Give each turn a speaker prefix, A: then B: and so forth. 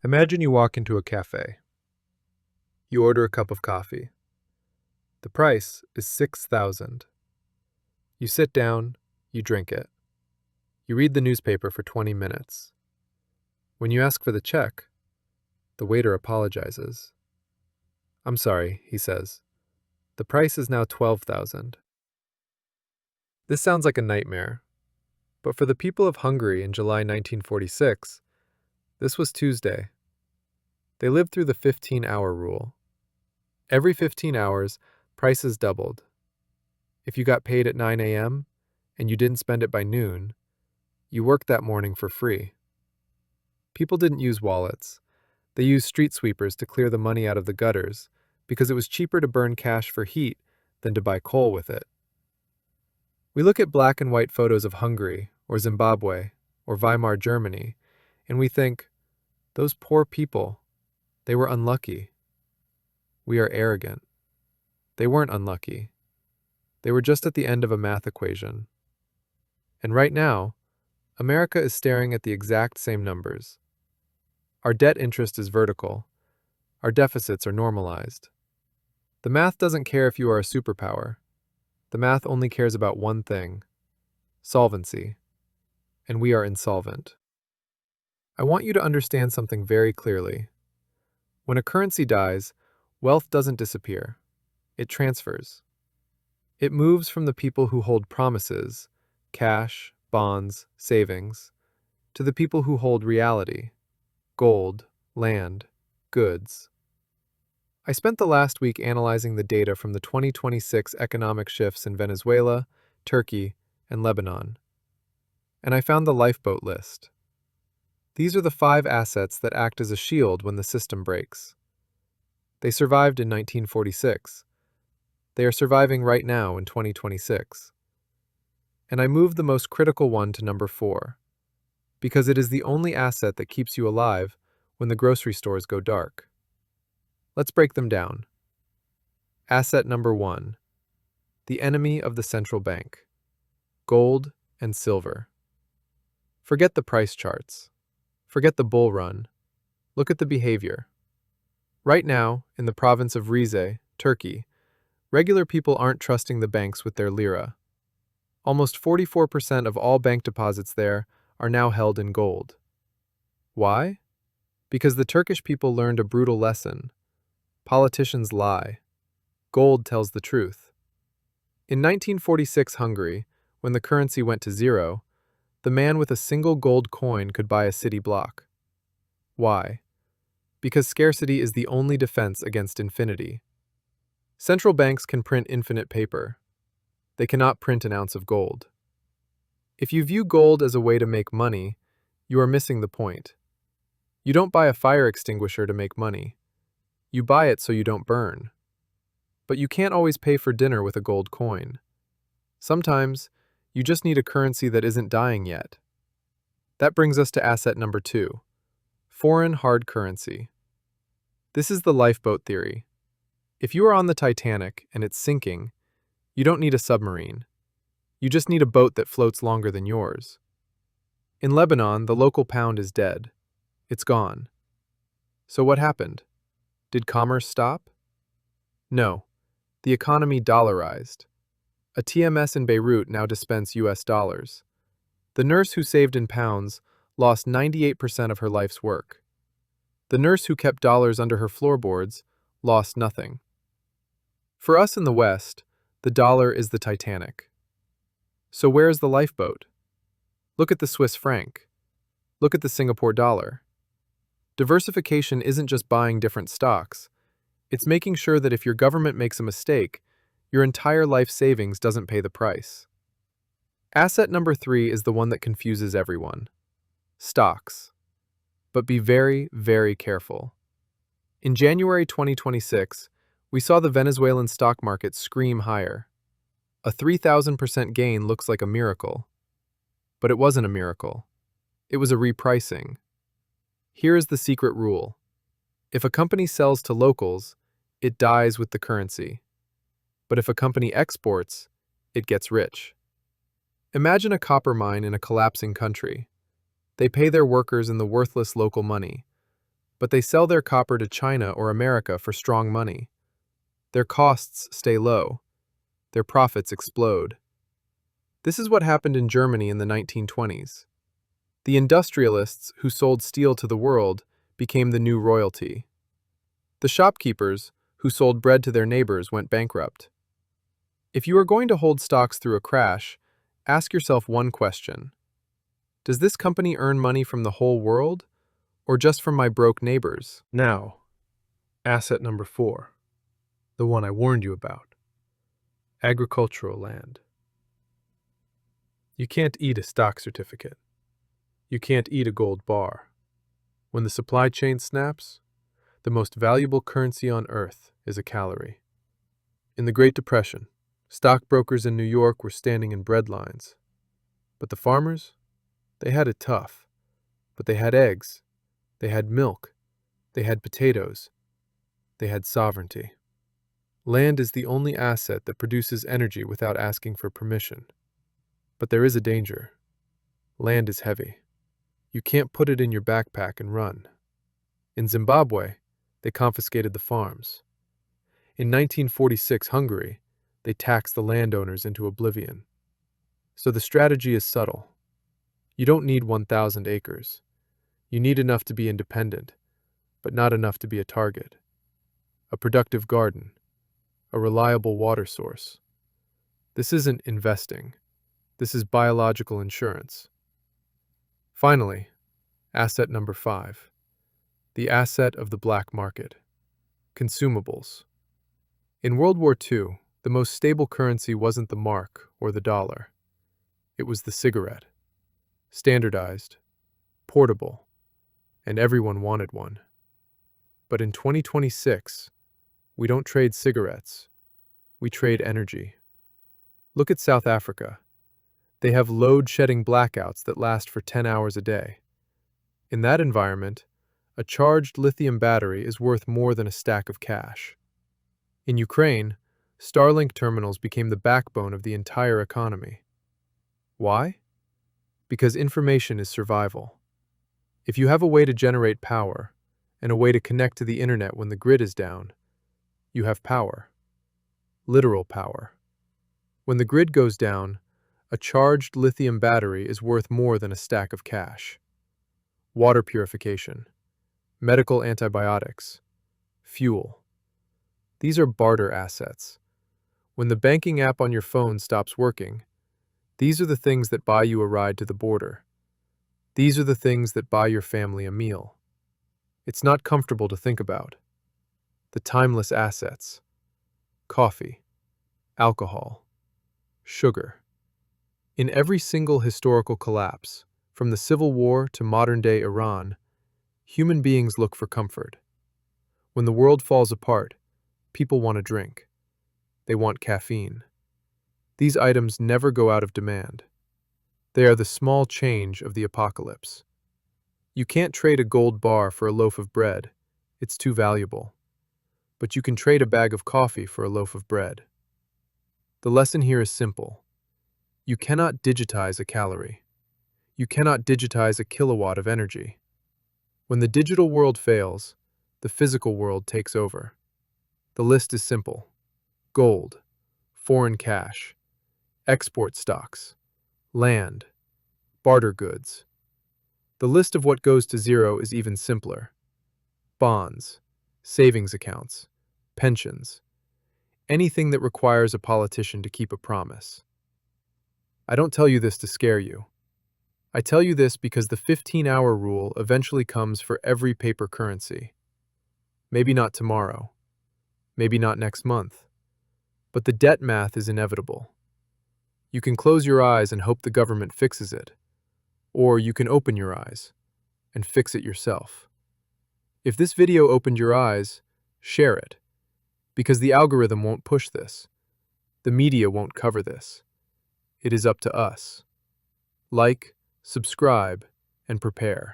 A: Imagine you walk into a cafe. You order a cup of coffee. The price is 6,000. You sit down, you drink it. You read the newspaper for 20 minutes. When you ask for the check, the waiter apologizes. "I'm sorry," he says. "The price is now 12,000." This sounds like a nightmare, but for the people of Hungary in July 1946, this was Tuesday. They lived through the 15-hour rule. Every 15 hours, prices doubled. If you got paid at 9 a.m. and you didn't spend it by noon, you worked that morning for free. People didn't use wallets. They used street sweepers to clear the money out of the gutters because it was cheaper to burn cash for heat than to buy coal with it. We look at black and white photos of Hungary or Zimbabwe or Weimar Germany, and we think, those poor people, they were unlucky. We are arrogant. They weren't unlucky. They were just at the end of a math equation. And right now, America is staring at the exact same numbers. Our debt interest is vertical. Our deficits are normalized. The math doesn't care if you are a superpower. The math only cares about one thing: solvency. And we are insolvent. I want you to understand something very clearly. When a currency dies, wealth doesn't disappear. It transfers. It moves from the people who hold promises, cash, bonds, savings, to the people who hold reality, gold, land, goods. I spent the last week analyzing the data from the 2026 economic shifts in Venezuela, Turkey, and Lebanon. And I found the lifeboat list. These are the 5 assets that act as a shield when the system breaks. They survived in 1946. They are surviving right now in 2026. And I moved the most critical one to number 4, because it is the only asset that keeps you alive when the grocery stores go dark. Let's break them down. Asset number 1, the enemy of the central bank: gold and silver. Forget the price charts. Forget the bull run. Look at the behavior. Right now, in the province of Rize, Turkey, regular people aren't trusting the banks with their lira. Almost 44% of all bank deposits there are now held in gold. Why? Because the Turkish people learned a brutal lesson. Politicians lie. Gold tells the truth. In 1946 Hungary, when the currency went to zero, the man with a single gold coin could buy a city block. Why? Because scarcity is the only defense against infinity. Central banks can print infinite paper. They cannot print an ounce of gold. If you view gold as a way to make money, you are missing the point. You don't buy a fire extinguisher to make money. You buy it so you don't burn. But you can't always pay for dinner with a gold coin. Sometimes, you just need a currency that isn't dying yet. That brings us to asset number 2, foreign hard currency. This is the lifeboat theory. If you are on the Titanic and it's sinking, you don't need a submarine. You just need a boat that floats longer than yours. In Lebanon, the local pound is dead. It's gone. So what happened? Did commerce stop? No. The economy dollarized. A TMS in Beirut now dispense US dollars. The nurse who saved in pounds lost 98% of her life's work. The nurse who kept dollars under her floorboards lost nothing. For us in the West, the dollar is the Titanic. So where's the lifeboat? Look at the Swiss franc. Look at the Singapore dollar. Diversification isn't just buying different stocks. It's making sure that if your government makes a mistake, your entire life savings doesn't pay the price. Asset number 3 is the one that confuses everyone: stocks. But be very, very careful. In January 2026, we saw the Venezuelan stock market scream higher. A 3,000% gain looks like a miracle. But it wasn't a miracle. It was a repricing. Here is the secret rule. If a company sells to locals, it dies with the currency. But if a company exports, it gets rich. Imagine a copper mine in a collapsing country. They pay their workers in the worthless local money. But they sell their copper to China or America for strong money. Their costs stay low. Their profits explode. This is what happened in Germany in the 1920s. The industrialists who sold steel to the world became the new royalty. The shopkeepers who sold bread to their neighbors went bankrupt. If you are going to hold stocks through a crash, ask yourself one question. Does this company earn money from the whole world, or just from my broke neighbors? Now, asset number 4, the one I warned you about. Agricultural land. You can't eat a stock certificate. You can't eat a gold bar. When the supply chain snaps, the most valuable currency on earth is a calorie. In the Great Depression, stockbrokers in New York were standing in bread lines. But the farmers? They had it tough. But they had eggs. They had milk. They had potatoes. They had sovereignty. Land is the only asset that produces energy without asking for permission. But there is a danger. Land is heavy. You can't put it in your backpack and run. In Zimbabwe, they confiscated the farms. In 1946 Hungary, they taxed the landowners into oblivion. So the strategy is subtle. You don't need 1,000 acres. You need enough to be independent, but not enough to be a target. A productive garden. A reliable water source. This isn't investing. This is biological insurance. Finally, asset number 5. The asset of the black market. Consumables. In World War II, the most stable currency wasn't the mark or the dollar. It was the cigarette. Standardized, portable, and everyone wanted one. But in 2026, we don't trade cigarettes. We trade energy. Look at South Africa. They have load-shedding blackouts that last for 10 hours a day. In that environment, a charged lithium battery is worth more than a stack of cash. In Ukraine, Starlink terminals became the backbone of the entire economy. Why? Because information is survival. If you have a way to generate power and a way to connect to the internet when the grid is down, you have power. Literal power. When the grid goes down, a charged lithium battery is worth more than a stack of cash. Water purification, medical antibiotics, fuel. These are barter assets. When the banking app on your phone stops working, these are the things that buy you a ride to the border. These are the things that buy your family a meal. It's not comfortable to think about. The timeless assets. Coffee, alcohol, sugar. In every single historical collapse, from the Civil War to modern-day Iran, human beings look for comfort. When the world falls apart, people want a drink. They want caffeine. These items never go out of demand. They are the small change of the apocalypse. You can't trade a gold bar for a loaf of bread. It's too valuable. But you can trade a bag of coffee for a loaf of bread. The lesson here is simple. You cannot digitize a calorie. You cannot digitize a kilowatt of energy. When the digital world fails, the physical world takes over. The list is simple. Gold, foreign cash, export stocks, land, barter goods. The list of what goes to zero is even simpler. Bonds, savings accounts, pensions, anything that requires a politician to keep a promise. I don't tell you this to scare you. I tell you this because the 15-hour rule eventually comes for every paper currency. Maybe not tomorrow. Maybe not next month. But the debt math is inevitable. You can close your eyes and hope the government fixes it. Or you can open your eyes and fix it yourself. If this video opened your eyes, share it. Because the algorithm won't push this. The media won't cover this. It is up to us. Like, subscribe, and prepare.